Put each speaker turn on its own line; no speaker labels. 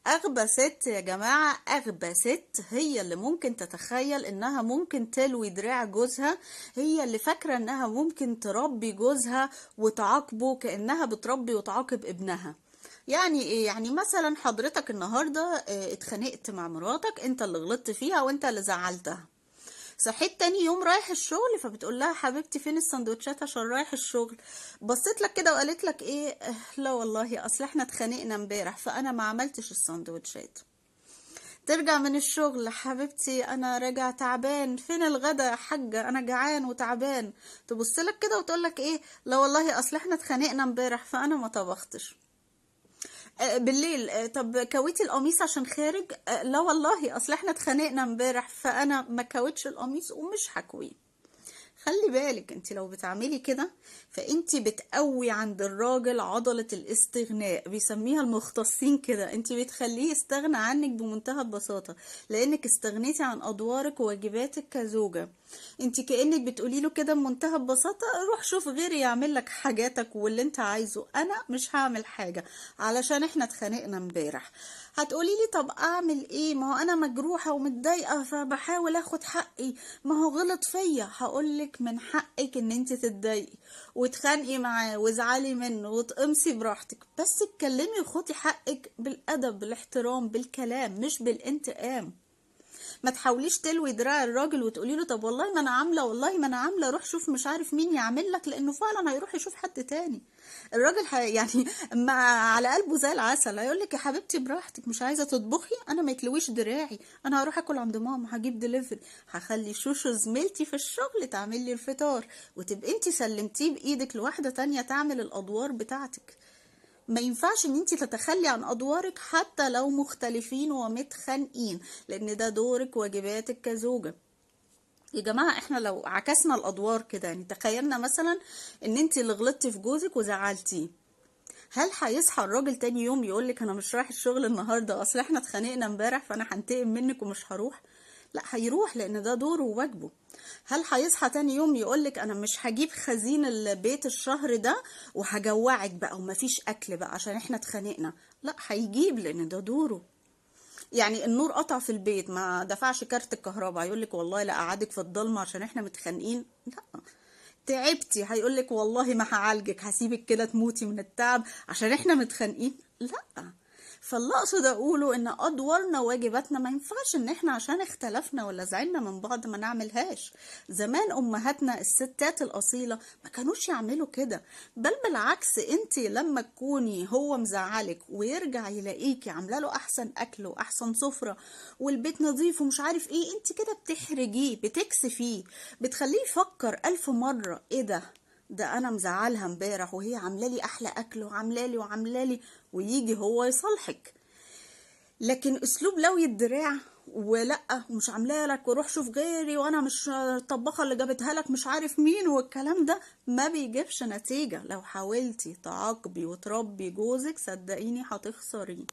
اغبى ست يا جماعة، اغبى ست هي اللي ممكن تتخيل انها ممكن تلوي دراع جوزها، هي اللي فاكرة انها ممكن تربي جوزها وتعاقبه كأنها بتربي وتعاقب ابنها. يعني ايه؟ يعني مثلا حضرتك النهاردة اتخانقت مع مراتك، انت اللي غلطت فيها وانت اللي زعلتها. صحيت تاني يوم رايح الشغل، فبتقول لها حبيبتي فين السندوتشات عشان رايح الشغل. بصيت لك كده وقالت لك ايه؟ لا والله اصل احنا اتخانقنا امبارح فانا ما عملتش السندوتشات. ترجع من الشغل، حبيبتي انا راجع تعبان، فين الغدا يا حاجه انا جعان وتعبان. تبص لك كده وتقول لك ايه؟ لا والله اصل احنا اتخانقنا امبارح فانا ما طبختش. بالليل، طب كويتي القميص عشان خارج؟ لا والله اصل احنا اتخانقنا امبارح فانا ما كويتش القميص ومش هكويه. خلي بالك انت لو بتعملي كده فانت بتقوي عند الراجل عضلة الاستغناء، بيسميها المختصين كده، انت بتخليه يستغنى عنك بمنتهى البساطة، لانك استغنيتي عن ادوارك وواجباتك كزوجة. انت كأنك بتقولي له كده بمنتهى البساطة: روح شوف غيري يعمل لك حاجاتك واللي انت عايزه، انا مش هعمل حاجة علشان احنا اتخانقنا امبارح. هتقولي لي طب اعمل ايه؟ ما هو انا مجروحة ومتضايقة فبحاول اخد حقي، ما هو غلط فيا. هقولك من حقك ان انت تتضايقي وتخانقي معاه وازعلي منه وتقمصي براحتك، بس اتكلمي وخدي حقك بالادب بالاحترام بالكلام مش بالانتقام. ما تحاوليش تلوي دراع الراجل وتقولي له طب والله ما انا عامله، والله ما انا عامله، روح شوف مش عارف مين يعمل لك، لانه فعلا هيروح يشوف حد تاني. الراجل يعني مع على قلبه زي العسل، هيقول لك يا حبيبتي براحتك، مش عايزه تطبخي انا ما يتلويش دراعي، انا هروح اكل عند ماما، هجيب دليفري، هخلي شوشو زميلتي في الشغل تعمل لي الفطار، وتبقي انت سلمتيه بايدك لواحده تانية تعمل الادوار بتاعتك. ما ينفعش ان انت تتخلي عن ادوارك حتى لو مختلفين ومتخانقين، لان ده دورك واجباتك كزوجة. يا جماعة احنا لو عكسنا الادوار كده، يعني تخيلنا مثلا ان انت اللي غلطتي في جوزك وزعلتيه، هل هيصحى الراجل تاني يوم يقولك انا مش رايح الشغل النهارده اصل احنا اتخانقنا امبارح فانا هنتقم منك ومش هروح؟ لا، هيروح لان ده دوره وواجبه. هل هيصحى تاني يوم يقولك انا مش هجيب خزين البيت الشهر ده وهجوعك بقى ومفيش اكل بقى عشان احنا اتخانقنا؟ لا، هيجيب لان ده دوره. يعني النور قطع في البيت ما دفعش كارت الكهرباء هيقولك والله لا اقعدك في الضلمه عشان احنا متخانقين؟ لا. تعبتي هيقولك والله ما هعالجك، هسيبك كده تموتي من التعب عشان احنا متخانقين؟ لا. فاللي اقصد اقوله ان ادوارنا واجباتنا ما ينفعش ان احنا عشان اختلفنا ولا زعلنا من بعض ما نعملهاش. زمان امهاتنا الستات الاصيله ما كانوش يعملوا كده، بل بالعكس، انت لما تكوني هو مزعلك ويرجع يلاقيكي عامله له احسن اكل واحسن سفره والبيت نظيف ومش عارف ايه، انت كده بتحرجيه بتكسفيه، بتخليه يفكر الف مره ايه ده انا مزعلها امبارح وهي عامله لي احلى اكل وعامله لي وعامله لي، ويجي هو يصالحك. لكن اسلوب لوي الدراع ولا ومش عاملاها لك وروح شوف غيري وانا مش الطباخه اللي جابتها لك مش عارف مين والكلام ده ما بيجيبش نتيجه. لو حاولتي تعاقبي وتربي جوزك صدقيني هتخسريه.